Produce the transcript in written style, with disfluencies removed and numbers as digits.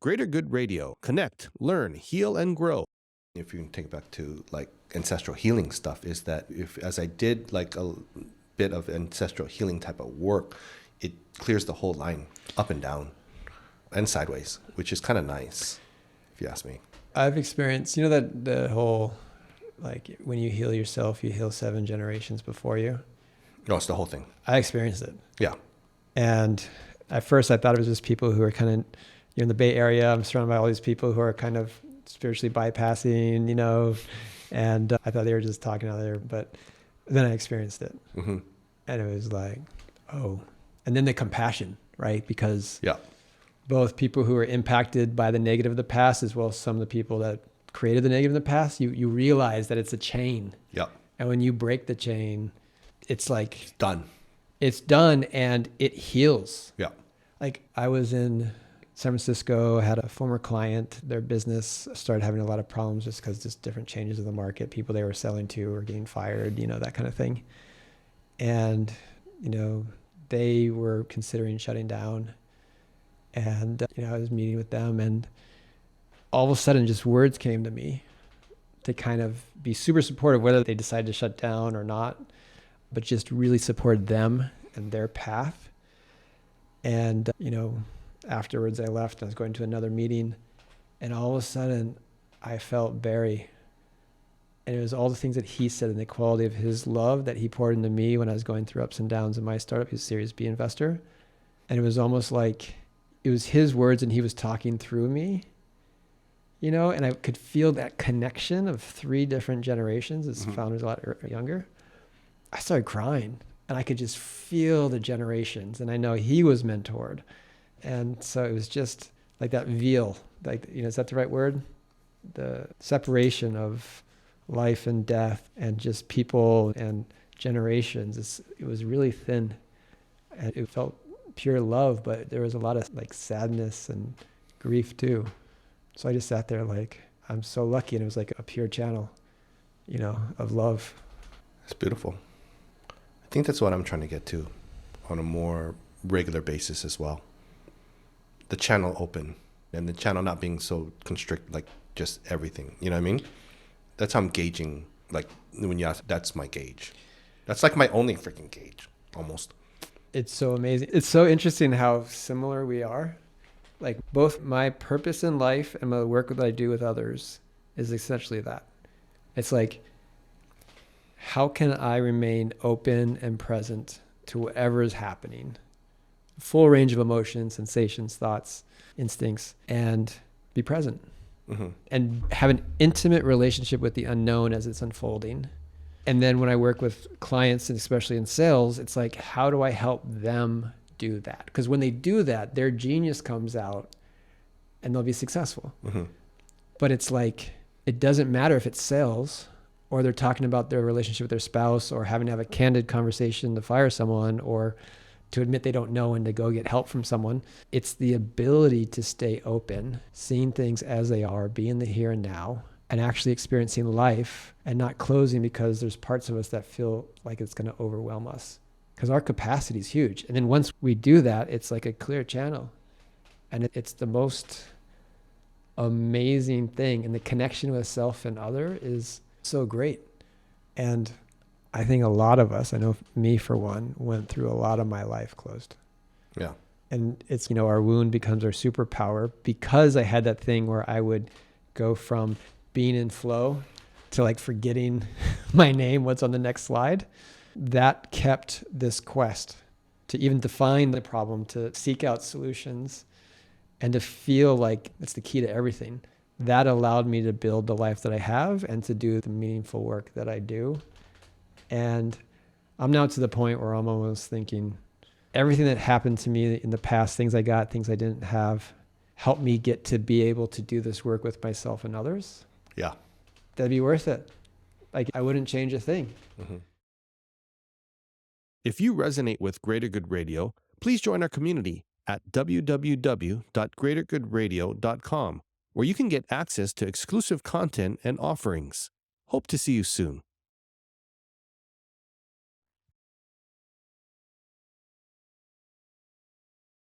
Greater Good Radio. Connect, learn, heal, and grow. If you can take it back to like ancestral healing stuff, is that as I did like a bit of ancestral healing type of work, it clears the whole line up and down and sideways, which is kind of nice, if you ask me. I've experienced, that the whole, like when you heal yourself, you heal 7 generations before you. No, it's the whole thing. I experienced it. Yeah. And at first I thought it was just people who are kind of, you're in the Bay Area. I'm surrounded by all these people who are kind of spiritually bypassing, and I thought they were just talking out there, but then I experienced it. Mm-hmm. And it was like, oh, and then the compassion, right? Because both people who are impacted by the negative of the past, as well as some of the people that created the negative in the past, you realize that it's a chain. Yeah. And when you break the chain, it's like it's done. It's done and it heals. Yeah. Like I was in San Francisco, had a former client, their business started having a lot of problems just because just different changes in the market. People they were selling to were getting fired, that kind of thing. And, they were considering shutting down. And, I was meeting with them and all of a sudden just words came to me to kind of be super supportive, whether they decided to shut down or not, but just really support them and their path. And, afterwards I left and I was going to another meeting and all of a sudden I felt Barry. And it was all the things that he said and the quality of his love that he poured into me when I was going through ups and downs in my startup. He's a Series B investor. And it was almost like it was his words and he was talking through me, and I could feel that connection of 3 different generations. His founder's a lot younger. I started crying and I could just feel the generations. And I know he was mentored. And so it was just like that veil, like, is that the right word? The separation of life and death and just people and generations. It was really thin and it felt pure love, but there was a lot of like sadness and grief too. So I just sat there like, I'm so lucky. And it was like a pure channel, of love. It's beautiful. I think that's what I'm trying to get to on a more regular basis as well. The channel open and the channel not being so constricted, like just everything. You know what I mean? That's how I'm gauging. Like when you ask, that's my gauge. That's like my only freaking gauge, almost. It's so amazing. It's so interesting how similar we are. Like both my purpose in life and my work that I do with others is essentially that. It's like, how can I remain open and present to whatever is happening? Full range of emotions, sensations, thoughts, instincts, and be present. Mm-hmm. And have an intimate relationship with the unknown as it's unfolding. And then when I work with clients, and especially in sales, it's like, how do I help them do that? Because when they do that, their genius comes out and they'll be successful. Mm-hmm. But it's like, it doesn't matter if it's sales or they're talking about their relationship with their spouse or having to have a candid conversation to fire someone or to admit they don't know and to go get help from someone. It's the ability to stay open, seeing things as they are, be in the here and now, and actually experiencing life and not closing because there's parts of us that feel like it's going to overwhelm us. Because our capacity is huge. And then once we do that, it's like a clear channel. And it's the most amazing thing. And the connection with self and other is so great. And I think a lot of us, I know me for one, went through a lot of my life closed. Yeah. And it's, our wound becomes our superpower because I had that thing where I would go from being in flow to like forgetting my name, what's on the next slide. That kept this quest to even define the problem, to seek out solutions, and to feel like it's the key to everything. That allowed me to build the life that I have and to do the meaningful work that I do. And I'm now to the point where I'm almost thinking everything that happened to me in the past, things I got, things I didn't have, helped me get to be able to do this work with myself and others. Yeah. That'd be worth it. Like I wouldn't change a thing. Mm-hmm. If you resonate with Greater Good Radio, please join our community at www.greatergoodradio.com, where you can get access to exclusive content and offerings. Hope to see you soon.